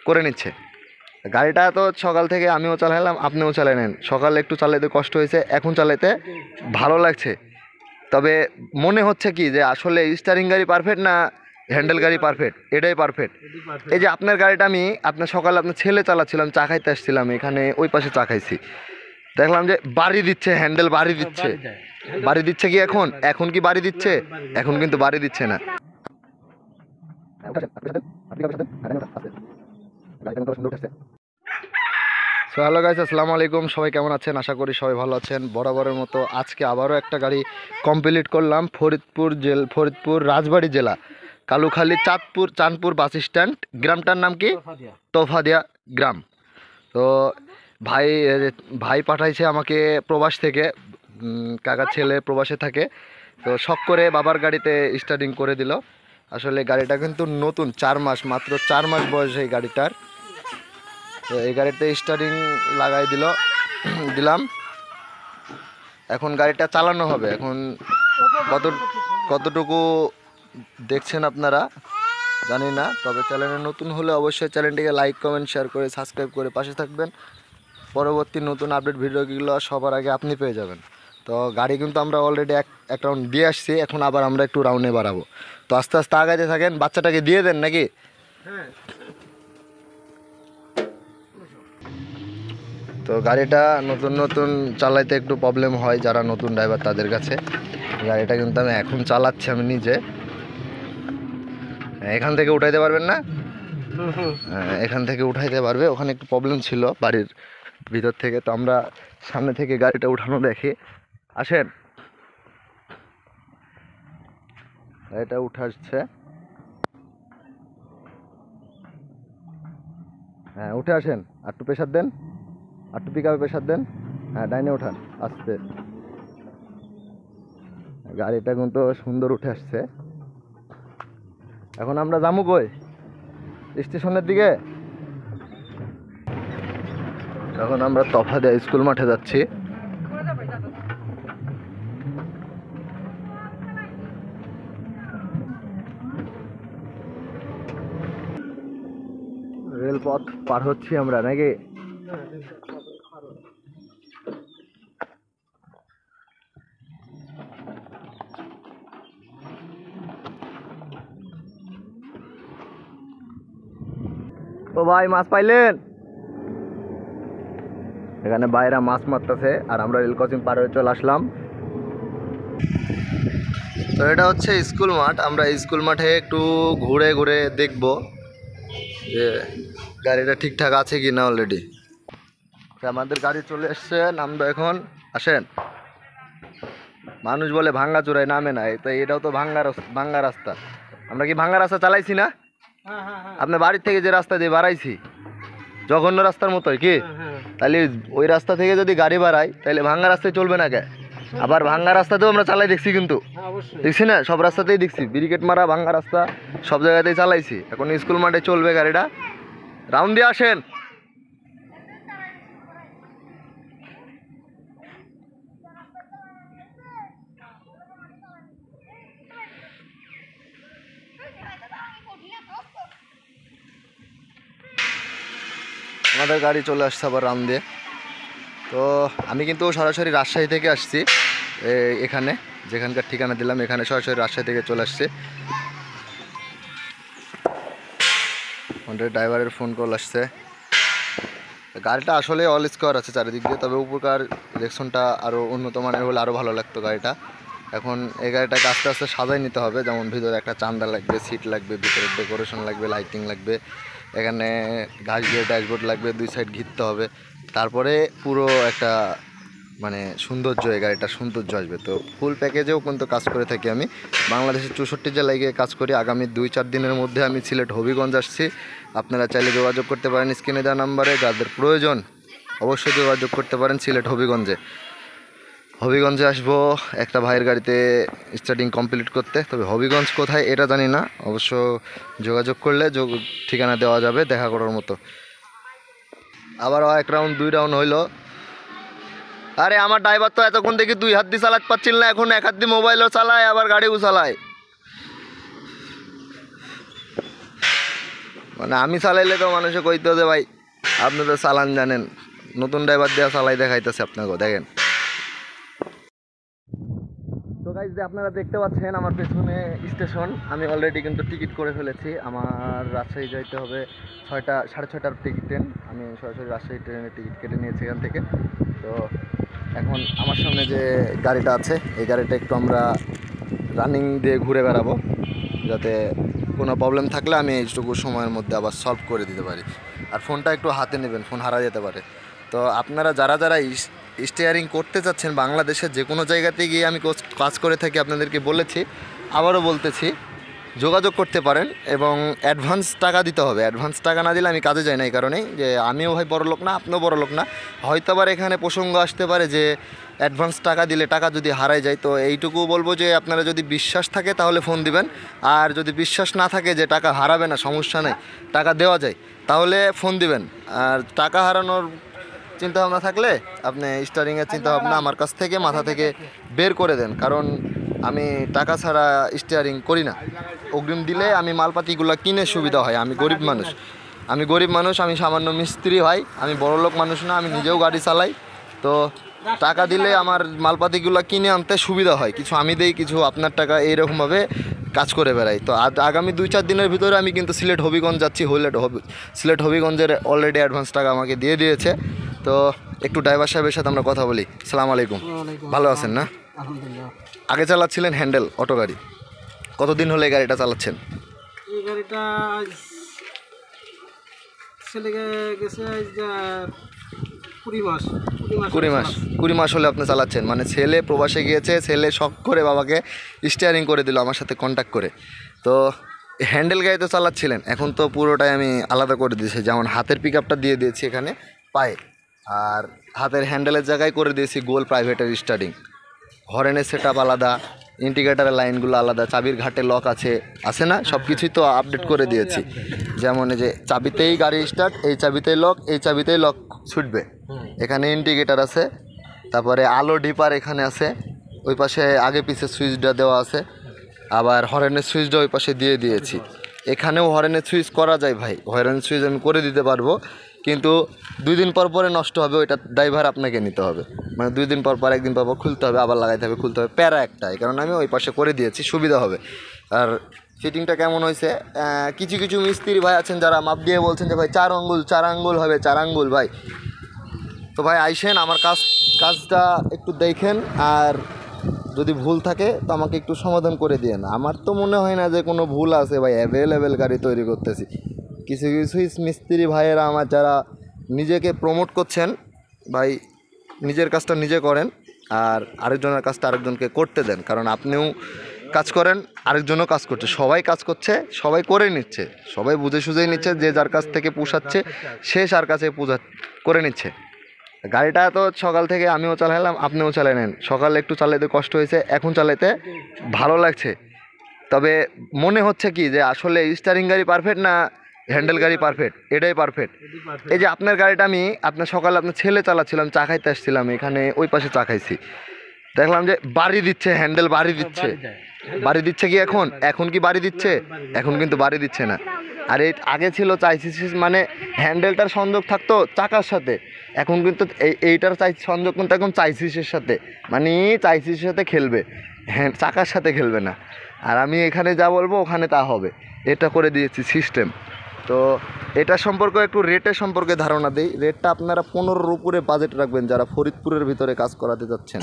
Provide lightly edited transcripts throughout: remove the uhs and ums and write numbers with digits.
করে নিচ্ছে। গাড়িটা তো সকাল থেকে আমিও চালালাম, আপনিও চালাই নেন, সকালে একটু চালাতে কষ্ট হয়েছে, এখন চালাতে ভালো লাগছে। তবে মনে হচ্ছে কি যে আসলে স্টারিং গাড়ি পারফেক্ট না হ্যান্ডেল গাড়ি পারফেক্ট, এটাই পারফেক্ট। এই যে আপনার গাড়িটা আমি আপনার সকালে আপনার ছেলে চালাচ্ছিলাম, চা খাইতে আসছিলাম, এখানে ওই পাশে চা খাইছি, দেখলাম যে বাড়ি দিচ্ছে, হ্যান্ডেল বাড়ি দিচ্ছে। বাড়ি দিচ্ছে কি এখন? এখন কি বাড়ি দিচ্ছে? এখন কিন্তু বাড়ি দিচ্ছে না। সো হ্যালো গাইস, আসসালামু আলাইকুম। সবাই কেমন আছেন? আশা করি সবাই ভালো আছেন। বরাবরের মতো আজকে আবারও একটা গাড়ি কমপ্লিট করলাম। ফরিদপুর রাজবাড়ী জেলা, কালুখালী চাঁদপুর বাস স্ট্যান্ড। গ্রামটার নাম কি? তোফাদিয়া গ্রাম। তো ভাই ভাই পাঠাইছে আমাকে প্রবাস থেকে, কাকার ছেলে প্রবাসে থাকে, তো শখ করে বাবার গাড়িতে স্টার্টিং করে দিল। আসলে গাড়িটা কিন্তু নতুন, 4 মাস, মাত্র 4 মাস বয়স এই গাড়িটার। তো এই গাড়িতে স্টার্টিং লাগাই দিলাম। এখন গাড়িটা চালানো হবে। এখন কতটুকু দেখছেন আপনারা জানি না, তবে চ্যানেলে নতুন হলে অবশ্যই চ্যানেলটিকে লাইক, কমেন্ট, শেয়ার করে সাবস্ক্রাইব করে পাশে থাকবেন। পরবর্তী নতুন আপডেট ভিডিওগুলো সবার আগে আপনি পেয়ে যাবেন। তো গাড়ি কিন্তু আমরা অলরেডি এক রাউন্ড দিয়ে আসছি, এখন আবার আমরা একটু রাউন্ডে বাড়াবো। তো আস্তে আস্তে আগাইতে থাকেন। বাচ্চাটাকে দিয়ে দেন নাকি? তো গাড়িটা নতুন চালাইতে একটু প্রবলেম হয় যারা নতুন ড্রাইভার তাদের কাছে। গাড়িটা কিন্তু আমি এখন চালাচ্ছি আমি নিজে। এখান থেকে উঠাইতে পারবেন না? এখান থেকে উঠাইতে পারবে, ওখানে একটু প্রবলেম ছিল বাড়ির ভিতর থেকে। তো আমরা সামনে থেকে গাড়িটা উঠানো দেখি। আসেন, গাড়িটা উঠে আসছে। হ্যাঁ, উঠে আসেন, আর একটু প্রেশার দেন, আর একটু পিক আপে প্রেশার দেন। হ্যাঁ, ডাইনে ওঠান আস্তে। গাড়িটা কিন্তু সুন্দর উঠে আসছে। এখন আমরা যাবো কই? স্টেশনের দিকে। এখন আমরা তফাদিয়া স্কুল মাঠে যাচ্ছি। রেলপথ পার হচ্ছি আমরা নাকি? তো ভাই, মাছ পাইলেন? এখানে বাইরা মাছ মারতেছে, আর আমরা রেল ক্রসিং পার হয়ে চলে আসলাম। তো এটা হচ্ছে স্কুল মাঠ। আমরা স্কুল মাঠে একটু ঘুরে ঘুরে দেখব যে গাড়িটা ঠিকঠাক আছে কি না। অলরেডি আমাদের গাড়ি চলে এসছে, নামবো এখন। আসেন। মানুষ বলে ভাঙ্গা চূড়ায় নামে না, তো এটাও তো ভাঙ্গা রাস্তা। আমরা কি ভাঙ্গা রাস্তা চালাইছি না? আপনার বাড়ির থেকে যে রাস্তা দিয়ে বাড়াইছি, জঘন্য রাস্তার মতোই কি? তাহলে ওই রাস্তা থেকে যদি গাড়ি বাড়াই তাহলে ভাঙ্গা রাস্তায় চলবে না কে? আবার ভাঙ্গা রাস্তাতেও আমরা চালাই দেখছি, কিন্তু দেখছি না, সব রাস্তাতেই দেখছি ব্যারিকেড মারা ভাঙ্গা রাস্তা, সব জায়গাতেই চালাইছি। এখন স্কুল মাঠে চলবে গাড়িটা। রাউন্ড দিয়ে আসেন। আমাদের গাড়ি চলে আসছে আবার রাউন্ড দিয়ে। তো আমি কিন্তু সরাসরি রাজশাহী থেকে আসছি, এখানে যেখানকার ঠিকানা দিলাম এখানে সরাসরি রাজশাহী থেকে চলে আসছে। আমাদের ড্রাইভারের ফোন কল আসছে। গাড়িটা আসলে অল স্কোয়ার আছে চারিদিক দিয়ে, তবে উপরকার ডিরেকশনটা আরও উন্নত মানের হলে আরও ভালো লাগতো গাড়িটা। এখন এই গাড়িটাকে আস্তে আস্তে সাজাই নিতে হবে, যেমন ভিতরে একটা চান্দা লাগবে, সিট লাগবে, ভিতরে ডেকোরেশন লাগবে, লাইটিং লাগবে, এখানে ঘাস দিয়ে ড্যাশবোর্ড লাগবে, 2 সাইড ঘিরতে হবে, তারপরে পুরো একটা মানে সৌন্দর্য, এই গাড়িটার সৌন্দর্য আসবে। তো ফুল প্যাকেজেও কিন্তু কাজ করে থাকি আমি। বাংলাদেশের 64 জেলায় গিয়ে কাজ করি। আগামী 2-4 দিনের মধ্যে আমি সিলেট হবিগঞ্জ আসছি। আপনারা চাইলে যোগাযোগ করতে পারেন স্ক্রিনে দেওয়া নাম্বারে। যাদের প্রয়োজন অবশ্যই যোগাযোগ করতে পারেন সিলেট হবিগঞ্জে আসবো একটা ভাইয়ের গাড়িতে স্টার্টিং কমপ্লিট করতে। তবে হবিগঞ্জ কোথায় এটা জানি না, অবশ্য যোগাযোগ করলে ঠিকানা দেওয়া যাবে, দেখা করার মতো। আবার 1 রাউন্ড 2 রাউন্ড হইলো। আরে আমার ড্রাইভার তো এতক্ষণ দেখি 2 হাত দিয়ে চালাতে পারছিল না, এখন 1 হাত দিয়ে মোবাইলও চালায়, আবার গাড়িও চালায়। মানে আমি চালাইলে তো মানুষে কইতো যে ভাই আপনি তো চালান জানেন, নতুন ড্রাইভার দেওয়া চালাই দেখাইতেছে আপনাকে, দেখেন। তো গাইজ যে আপনারা দেখতে পাচ্ছেন আমার পেছনে স্টেশন, আমি অলরেডি কিন্তু টিকিট করে ফেলেছি। আমার রাজশাহী যাইতে হবে 6টা 6:30টার টিকিট ট্রেন, আমি সরাসরি রাজশাহী ট্রেনের টিকিট কেটে নিয়েছি এখান থেকে। তো এখন আমার সামনে যে গাড়িটা আছে এই গাড়িটা একটু আমরা রানিং দিয়ে ঘুরে বেড়াবো, যাতে কোনো প্রবলেম থাকলে আমি এইটুকু সময়ের মধ্যে আবার সলভ করে দিতে পারি। আর ফোনটা একটু হাতে নেবেন, ফোন হারা যেতে পারে। তো আপনারা যারা যারা স্টিয়ারিং করতে চাচ্ছেন বাংলাদেশের যে কোনো জায়গাতে গিয়ে আমি কাজ করে থাকি, আপনাদেরকে বলেছি, আবারও বলতেছি, যোগাযোগ করতে পারেন এবং অ্যাডভান্স টাকা দিতে হবে। অ্যাডভান্স টাকা না দিলে আমি কাজে যাই না, এই কারণেই যে আমিও ভাই বড় লোক না, আপনিও বড় লোক না। হয়তো আবার এখানে প্রসঙ্গ আসতে পারে যে অ্যাডভান্স টাকা দিলে টাকা যদি হারায় যায়, তো এইটুকু বলবো যে আপনারা যদি বিশ্বাস থাকে তাহলে ফোন দিবেন, আর যদি বিশ্বাস না থাকে যে টাকা হারাবে না, সমস্যা নেই, টাকা দেওয়া যায়, তাহলে ফোন দিবেন। আর টাকা হারানোর চিন্তাভাবনা থাকলে আপনি স্টারিংয়ের চিন্তাভাবনা আমার কাছ থেকে মাথা থেকে বের করে দেন, কারণ আমি টাকা ছাড়া স্টিয়ারিং করি না। অগ্রিম দিলে আমি মালপাতিগুলো কিনে সুবিধা হয়। আমি গরিব মানুষ, আমি সামান্য মিস্ত্রি ভাই, আমি বড়লোক মানুষ না, আমি নিজেও গাড়ি চালাই। তো টাকা দিলে আমার মালপাতিগুলো কিনে আনতে সুবিধা হয়, কিছু আমি দেই, কিছু আপনার টাকা, এইরকমভাবে কাজ করে বেড়াই। তো আগামী 2-4 দিনের ভিতরে আমি কিন্তু সিলেট হবিগঞ্জ যাচ্ছি। সিলেট হবিগঞ্জের অলরেডি অ্যাডভান্স টাকা আমাকে দিয়ে দিয়েছে। তো একটু ড্রাইভার সাহেবের সাথে আমরা কথা বলি। সালাম আলাইকুম, ভালো আছেন না? আগে চালাচ্ছিলেন হ্যান্ডেল অটো গাড়ি, কতদিন হলে এই গাড়িটা চালাচ্ছেন? এই গাড়িটা আজ ছেলে গেছে 20 মাস হলে আপনি চালাচ্ছেন। মানে ছেলে প্রবাসে গিয়েছে, ছেলে শখ করে বাবাকে স্টিয়ারিং করে দিল আমার সাথে কন্ট্যাক্ট করে। তো হ্যান্ডেল গাড়ি তো চালাচ্ছিলেন, এখন তো পুরোটাই আমি আলাদা করে দিয়েছি। যেমন হাতের পিক আপটা দিয়ে দিয়েছি এখানে পায়ে, আর হাতের হ্যান্ডেলের জায়গায় করে দিয়েছি গোল প্রাইভেটের স্টার্টিং। হরেনের সেট আপ আলাদা, ইন্ডিকেটারের লাইনগুলো আলাদা, চাবির ঘাটে লক আছে না, সব কিছুই তো আপডেট করে দিয়েছি। যেমন এই যে চাবিতেই গাড়ি স্টার্ট, এই চাবিতেই লক, এই চাবিতেই লক ছুটবে। এখানে ইন্ডিকেটার আছে, তারপরে আলো ডিপার এখানে আছে, ওই পাশে আগে পিছে সুইচটা দেওয়া আছে, আবার হরেনের সুইচটা ওই পাশে দিয়ে দিয়েছি। এখানেও হরেনের সুইচ করা যায় ভাই, হরেনের সুইচ আমি করে দিতে পারবো, কিন্তু 2 দিন পর পরে নষ্ট হবে, ওইটা ড্রাইভার আপনাকে নিতে হবে। মানে 2 দিন পর পর, 1 দিন পর পর খুলতে হবে, আবার লাগাইতে হবে, খুলতে হবে, প্যারা একটা। এই কারণে আমি ওই পাশে করে দিয়েছি, সুবিধা হবে। আর ফিটিংটা কেমন হয়েছে, কিছু কিছু মিস্ত্রি ভাই আছেন যারা মাপ দিয়ে বলছেন যে ভাই 4 আঙ্গুল হবে, 4 আঙ্গুল ভাই। তো ভাই আইসেন, আমার কাজটা একটু দেখেন, আর যদি ভুল থাকে তো আমাকে একটু সমাধান করে দিয়েন। আমার তো মনে হয় না যে কোনো ভুল আছে ভাই, অ্যাভেলেবেল গাড়ি তৈরি করতেছি। কিছু কিছু মিস্ত্রি ভাইয়েরা আমার যারা নিজেকে প্রমোট করছেন, ভাই নিজের কাজটা নিজে করেন, আর আরেকজনের কাজটা আরেকজনকে করতে দেন। কারণ আপনিও কাজ করেন, আরেকজনও কাজ করছে, সবাই কাজ করছে, সবাই করে নিচ্ছে, সবাই বুঝে সুঝেই নিচ্ছে, যে যার কাছ থেকে পুষাচ্ছে সে যার কাছে করে নিচ্ছে। গাড়িটা তো সকাল থেকে আমিও চালাইলাম, আপনিও চালাই নেন। সকালে একটু চালাইতে কষ্ট হয়েছে, এখন চালাইতে ভালো লাগছে। তবে মনে হচ্ছে কি যে আসলে স্টারিং গাড়ি পারফেক্ট না হ্যান্ডেল গাড়ি পারফেক্ট, এটাই পারফেক্ট। এই যে আপনার গাড়িটা আমি সকালে আপনার ছেলে চালাচ্ছিলাম, চা খাইতে আসছিলাম, এখানে ওই পাশে চা খাইছি, দেখলাম যে বাড়ি দিচ্ছে, হ্যান্ডেল বাড়ি দিচ্ছে কি এখন কি বাড়ি দিচ্ছে? এখন কিন্তু বাড়ি দিচ্ছে না। আর এই আগে ছিল চাইসিস, মানে হ্যান্ডেলটার সংযোগ থাকতো চাকার সাথে, এখন কিন্তু এইটার সংযোগ কিন্তু এখন চাইসিসের সাথে, মানে চাইসিসের সাথে খেলবে, হ্যাঁ চাকার সাথে খেলবে না। আর আমি এখানে যা বলবো ওখানে তা হবে, এটা করে দিয়েছি সিস্টেম। তো এটা সম্পর্কে একটু রেটের সম্পর্কে ধারণা দিই। রেটটা আপনারা 15-র উপরে বাজেট রাখবেন, যারা ফরিদপুরের ভিতরে কাজ করাতে যাচ্ছেন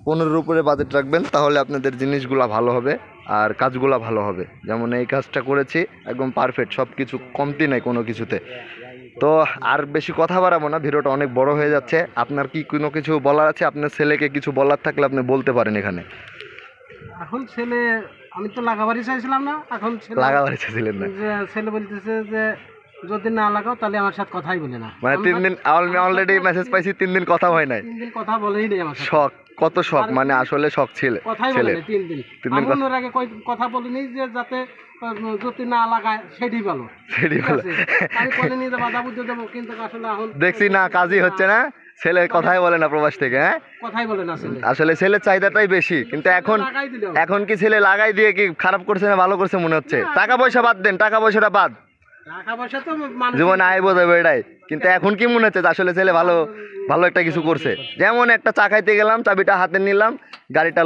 15-র উপরে বাজেট রাখবেন, তাহলে আপনাদের জিনিসগুলো ভালো হবে আর কাজগুলো ভালো হবে। যেমন এই কাজটা করেছি একদম পারফেক্ট, সব কিছু কমতি নাই কোনো কিছুতে। তো আর বেশি কথা বাড়াবো না, ভিডিওটা অনেক বড় হয়ে যাচ্ছে। আপনার কি কোনো কিছু বলার আছে? আপনার ছেলেকে কিছু বলার থাকলে আপনি বলতে পারেন এখানে। এখন ছেলে, আমি তো লাগাবাড়ি চাইছিলাম না, এখন লাগাবাড়ি চাইছিলেন না, ছেলে বলতেছে যে যদি না লাগাও তাহলে আমার সাথে কথাই বলে না। মানে 3 দিন অলরেডি মেসেজ পাইছি, 3 দিন কথা হয় নাই। 3 দিন কথা বলেই নেই আমার সাথে। শখ, কত শখ, মানে আসলে শখ ছিল কথাই বলে না 3 দিন। আমি ওর আগে কথা বলিনি যে যাতে যদি না লাগায় সেটাই ভালো। আমি কোলে নিয়ে বাধা বুঝতে দেবো, কিন্তু আসলে এখন দেখছি না কাজই হচ্ছে না, ছেলে কথাই বলে না প্রবাস থেকে। হ্যাঁ কথাই বলে না ছেলে, আসলে ছেলের চাহিদাটাই বেশি। কিন্তু এখন কি ছেলে লাগাই দিয়ে কি খারাপ করছে না ভালো করছে মনে হচ্ছে? টাকা পয়সা বাদ দেন, টাকা পয়সাটা বাদ, টাকা পয়সা তো মানুষ জীবনে আইবো যাবে এটাই, কিন্তু এখন কি মনে হচ্ছে যে আসলে ছেলে ভালো ভালো একটা কিছু করছে। যেমন একটা চা খাইতে গেলাম, চাবিটা হাতে নিলাম, গাড়িটা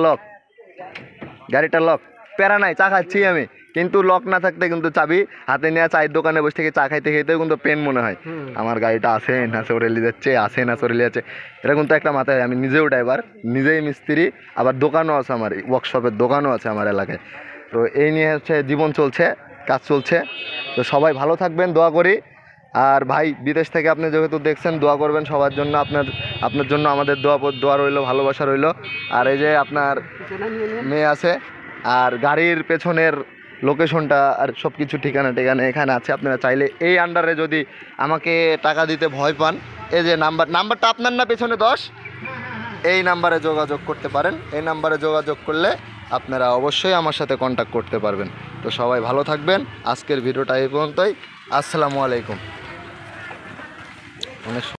লক, প্যারা নাই, চা খাচ্ছি আমি, কিন্তু লক না থাকতে কিন্তু চাবি হাতে নিয়ে চায়ের দোকানে বসে থেকে চা খাইতে খাইতেও কিন্তু পেন মনে হয় আমার গাড়িটা আছে না চরেলি যাচ্ছে, আছে না চরেলি যাচ্ছে। এটা কিন্তু একটা মাথায়, আমি নিজেও ড্রাইভার, নিজেই মিস্ত্রি, আবার দোকানও আছে আমার, ওয়ার্কশপের দোকানও আছে আমার এলাকায়। তো এই নিয়ে হচ্ছে জীবন চলছে, কাজ চলছে। তো সবাই ভালো থাকবেন, দোয়া করি। আর ভাই বিদেশ থেকে আপনি যেহেতু দেখছেন, দোয়া করবেন সবার জন্য, আপনার জন্য আমাদের দোয়া রইলো, ভালোবাসা রইলো। আর এই যে আপনার মেয়ে আছে, আর গাড়ির পেছনের লোকেশনটা আর সব কিছু ঠিকানা এখানে আছে। আপনারা চাইলে এই আন্ডারে যদি আমাকে টাকা দিতে ভয় পান, এই যে নাম্বারটা আপনার না পেছনে 10, এই নাম্বারে যোগাযোগ করতে পারেন। এই নাম্বারে যোগাযোগ করলে আপনারা অবশ্যই আমার সাথে কন্ট্যাক্ট করতে পারবেন। তো সবাই ভালো থাকবেন, আজকের ভিডিওটা এই পর্যন্তই। আসসালামু আলাইকুম। অনেক